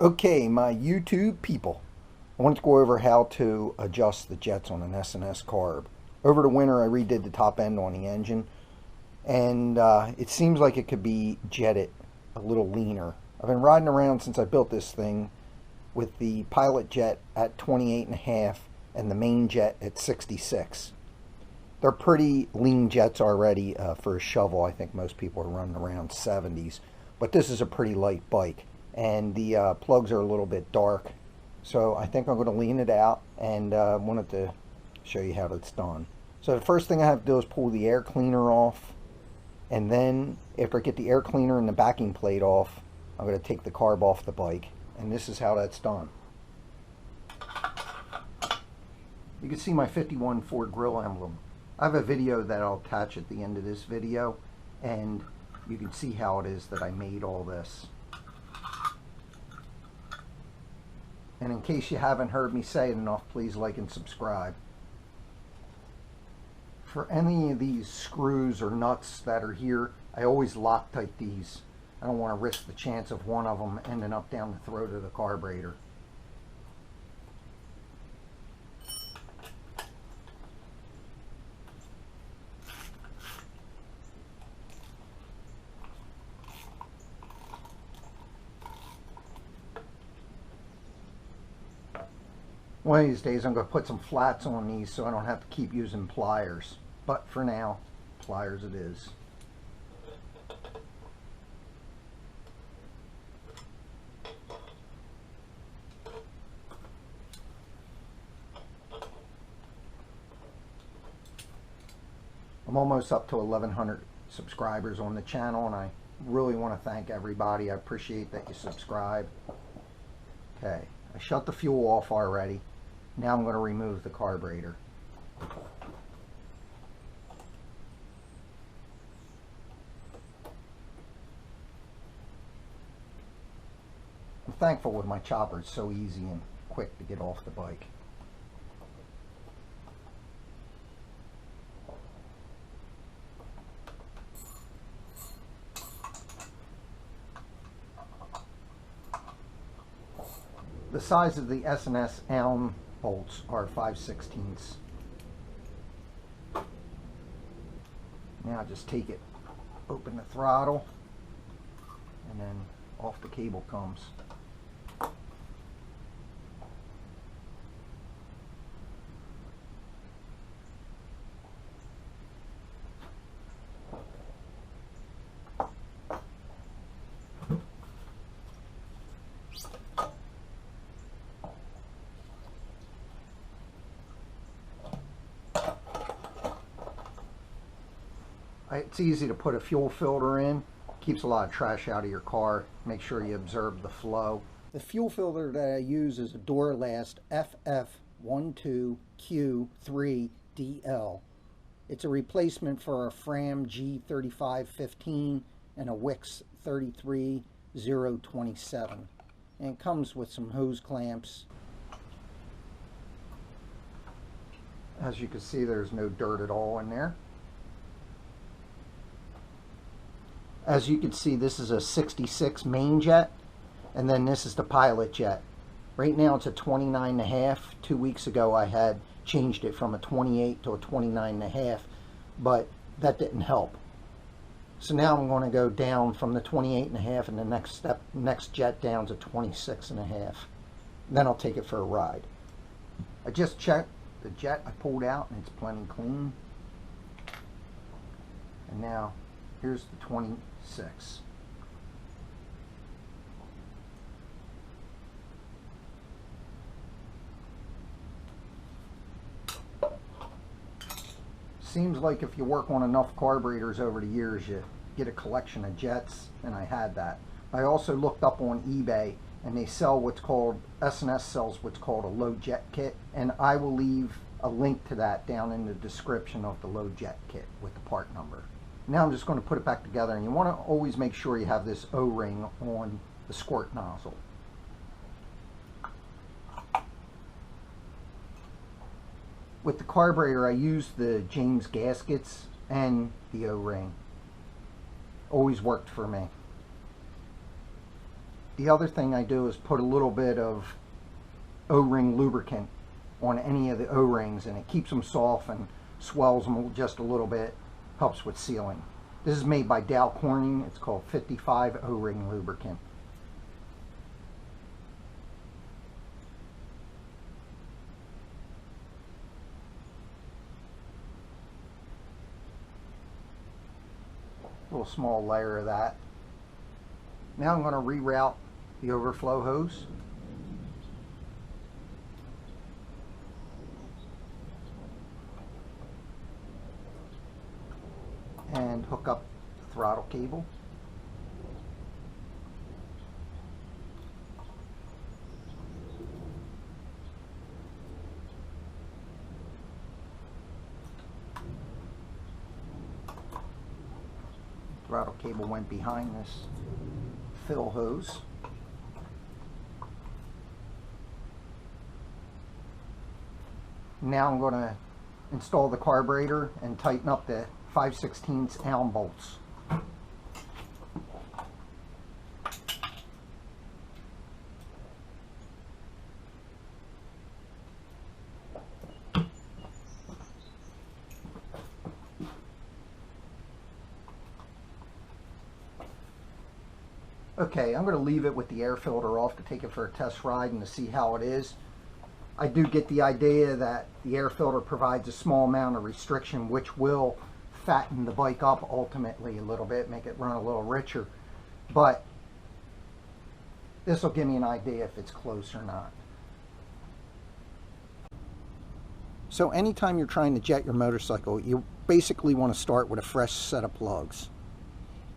Okay, my YouTube people, I wanted to go over how to adjust the jets on an S&S carb. Over the winter, I redid the top end on the engine, and it seems like it could be jetted a little leaner. I've been riding around since I built this thing with the pilot jet at 28.5 and the main jet at 66. They're pretty lean jets already for a shovel. I think most people are running around 70s, but this is a pretty light bike. And the plugs are a little bit dark, so I think I'm going to lean it out, and wanted to show you how it's done. So the first thing I have to do is pull the air cleaner off, and then after I get the air cleaner and the backing plate off, I'm going to take the carb off the bike, and this is how that's done. You can see my 51 Ford grill emblem. I have a video that I'll attach at the end of this video, and you can see how it is that I made all this. And in case you haven't heard me say it enough, please like and subscribe. For any of these screws or nuts that are here, I always Loctite these. I don't want to risk the chance of one of them ending up down the throat of the carburetor. One of these days I'm going to put some flats on these so I don't have to keep using pliers. But for now, pliers it is. I'm almost up to 1,100 subscribers on the channel, and I really want to thank everybody. I appreciate that you subscribe. Okay, I shut the fuel off already. Now I'm going to remove the carburetor. I'm thankful with my chopper. It's so easy and quick to get off the bike. The size of the S&S Allen bolts are 5/16. Now just take it, open the throttle, and then off the cable comes. It's easy to put a fuel filter in. Keeps a lot of trash out of your car. Make sure you observe the flow. The fuel filter that I use is a Duralast FF12Q3DL. It's a replacement for a FRAM G3515 and a Wix 33027. And it comes with some hose clamps. As you can see, there's no dirt at all in there. As you can see, this is a 66 main jet, and then this is the pilot jet. Right now it's a 29.5. 2 weeks ago I had changed it from a 28 to a 29.5, but that didn't help. So now I'm going to go down from the 28.5 and the next jet down to 26.5. Then I'll take it for a ride. I just checked the jet I pulled out, and it's plenty clean. And now here's the 26. Seems like if you work on enough carburetors over the years, you get a collection of jets, and I had that. I also looked up on eBay, and they sell what's called, S&S sells what's called a low jet kit, and I will leave a link to that down in the description of the low jet kit with the part number. Now I'm just going to put it back together, and you want to always make sure you have this O-ring on the squirt nozzle. With the carburetor, I use the James gaskets and the O-ring. Always worked for me. The other thing I do is put a little bit of O-ring lubricant on any of the O-rings, and it keeps them soft and swells them just a little bit, helps with sealing. This is made by Dow Corning. It's called 55 O-ring lubricant. A little small layer of that. Now I'm going to reroute the overflow hose. And hook up the throttle cable. Throttle cable went behind this fill hose. Now I'm going to install the carburetor and tighten up the 5/16 Allen bolts. Okay, I'm going to leave it with the air filter off to take it for a test ride and to see how it is. I do get the idea that the air filter provides a small amount of restriction, which will fatten the bike up ultimately a little bit, make it run a little richer. But this will give me an idea if it's close or not. So anytime you're trying to jet your motorcycle, you basically want to start with a fresh set of plugs.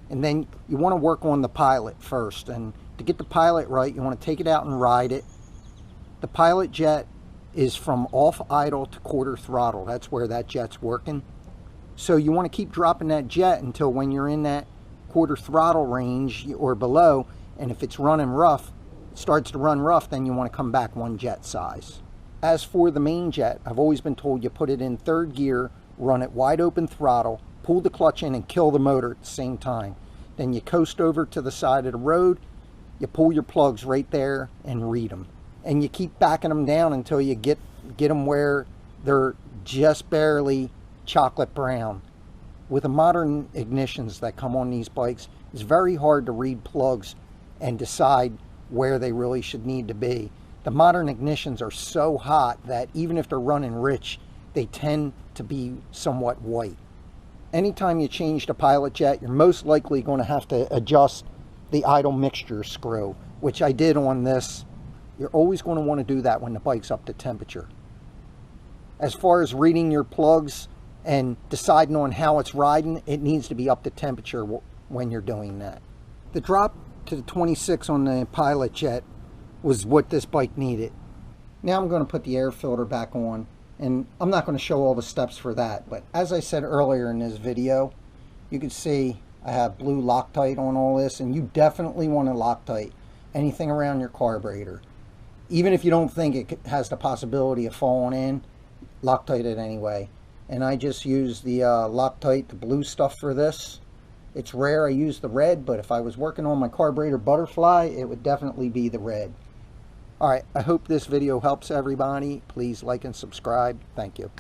And then you want to work on the pilot first. And to get the pilot right, you want to take it out and ride it. The pilot jet is from off idle to quarter throttle. That's where that jet's working. So you want to keep dropping that jet until when you're in that quarter throttle range or below, and if it's running rough, it starts to run rough, then you want to come back one jet size. As for the main jet, I've always been told you put it in third gear, run it wide open throttle, pull the clutch in and kill the motor at the same time. Then you coast over to the side of the road, you pull your plugs right there and read them. And you keep backing them down until you get them where they're just barely chocolate brown. With the modern ignitions that come on these bikes, it's very hard to read plugs and decide where they really should need to be. The modern ignitions are so hot that even if they're running rich, they tend to be somewhat white. Anytime you change the pilot jet, you're most likely going to have to adjust the idle mixture screw, which I did on this. You're always going to want to do that when the bike's up to temperature. As far as reading your plugs and deciding on how it's riding, it needs to be up to temperature when you're doing that. The drop to the 26 on the pilot jet was what this bike needed. Now I'm going to put the air filter back on, and I'm not going to show all the steps for that, but as I said earlier in this video, you can see I have blue Loctite on all this, and you definitely want to Loctite anything around your carburetor. Even if you don't think it has the possibility of falling in, Loctite it anyway. And I just use the Loctite, the blue stuff for this. It's rare I use the red, but if I was working on my carburetor butterfly, it would definitely be the red. Alright, I hope this video helps everybody. Please like and subscribe. Thank you.